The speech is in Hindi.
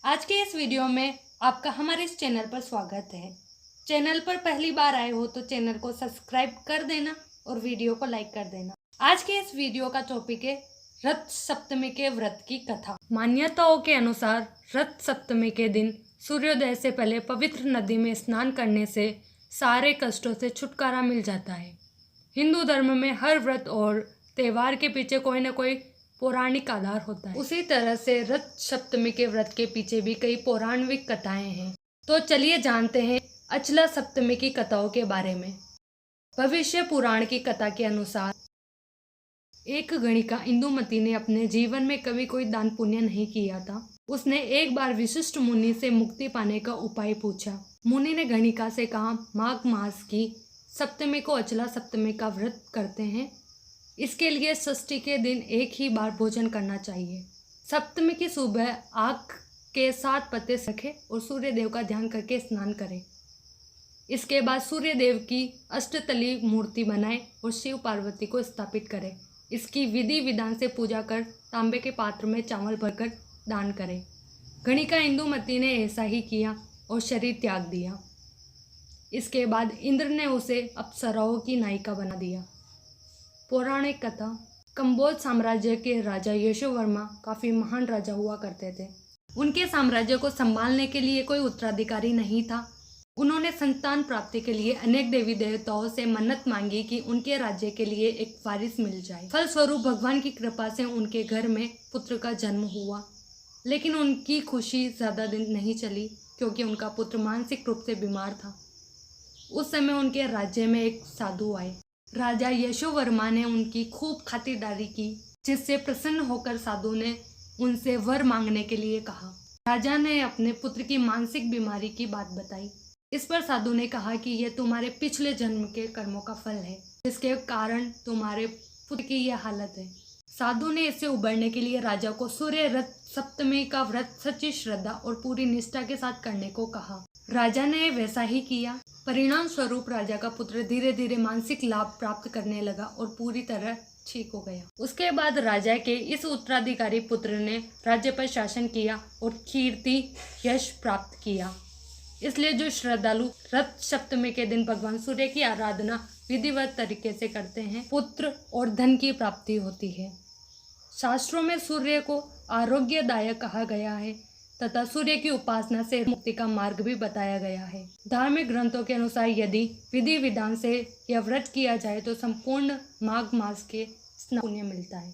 आज के इस वीडियो में आपका हमारे इस चैनल पर स्वागत है। चैनल पर पहली बार आए हो तो चैनल को सब्सक्राइब कर देना और वीडियो को लाइक कर देना। आज के इस वीडियो का टॉपिक है रथ सप्तमी के व्रत की कथा। मान्यताओं के अनुसार रथ सप्तमी के दिन सूर्योदय से पहले पवित्र नदी में स्नान करने से सारे कष्टों से छुटकारा मिल जाता है। हिंदू धर्म में हर व्रत और त्यौहार के पीछे कोई न कोई पौराणिक आधार होता है। उसी तरह से रथ सप्तमी के व्रत के पीछे भी कई पौराणिक कथाएं हैं। तो चलिए जानते हैं अचला सप्तमी की कथाओं के बारे में। भविष्य पुराण की कथा के अनुसार एक गणिका इंदुमती ने अपने जीवन में कभी कोई दान पुण्य नहीं किया था। उसने एक बार विशिष्ट मुनि से मुक्ति पाने का उपाय पूछा। मुनि ने गणिका से कहा, माघ मास की सप्तमी को अचला सप्तमी का व्रत करते हैं। इसके लिए षष्ठी के दिन एक ही बार भोजन करना चाहिए। सप्तमी की सुबह आग के 7 पत्ते रखें और सूर्य देव का ध्यान करके स्नान करें। इसके बाद सूर्य देव की अष्टतली मूर्ति बनाएं और शिव पार्वती को स्थापित करें। इसकी विधि विधान से पूजा कर तांबे के पात्र में चावल भरकर दान करें। गणिका इंदुमती ने ऐसा ही किया और शरीर त्याग दिया। इसके बाद इंद्र ने उसे अप्सराओं की नायिका बना दिया। पौराणिक कथा। कंबोज साम्राज्य के राजा यशोवर्मा काफ़ी महान राजा हुआ करते थे। उनके साम्राज्य को संभालने के लिए कोई उत्तराधिकारी नहीं था। उन्होंने संतान प्राप्ति के लिए अनेक देवी देवताओं से मन्नत मांगी कि उनके राज्य के लिए एक वारिस मिल जाए। फलस्वरूप भगवान की कृपा से उनके घर में पुत्र का जन्म हुआ। लेकिन उनकी खुशी ज़्यादा दिन नहीं चली क्योंकि उनका पुत्र मानसिक रूप से बीमार था। उस समय उनके राज्य में एक साधु आए। राजा यशोवर्मा ने उनकी खूब खातिरदारी की, जिससे प्रसन्न होकर साधु ने उनसे वर मांगने के लिए कहा। राजा ने अपने पुत्र की मानसिक बीमारी की बात बताई। इस पर साधु ने कहा कि यह तुम्हारे पिछले जन्म के कर्मों का फल है, जिसके कारण तुम्हारे पुत्र की यह हालत है। साधु ने इससे उबरने के लिए राजा को सूर्य रथ सप्तमी का व्रत सच्ची श्रद्धा और पूरी निष्ठा के साथ करने को कहा। राजा ने वैसा ही किया। परिणाम स्वरूप राजा का पुत्र धीरे धीरे मानसिक लाभ प्राप्त करने लगा और पूरी तरह ठीक हो गया। उसके बाद राजा के इस उत्तराधिकारी पुत्र ने राज्य पर शासन किया और कीर्ति यश प्राप्त किया। इसलिए जो श्रद्धालु रथ सप्तमी के दिन भगवान सूर्य की आराधना विधिवत तरीके से करते हैं, पुत्र और धन की प्राप्ति होती है। शास्त्रों में सूर्य को आरोग्यदायक कहा गया है तथा सूर्य की उपासना से मुक्ति का मार्ग भी बताया गया है। धार्मिक ग्रंथों के अनुसार यदि विधि विधान से यह व्रत किया जाए तो संपूर्ण माघ मास के स्नान पुण्य मिलता है।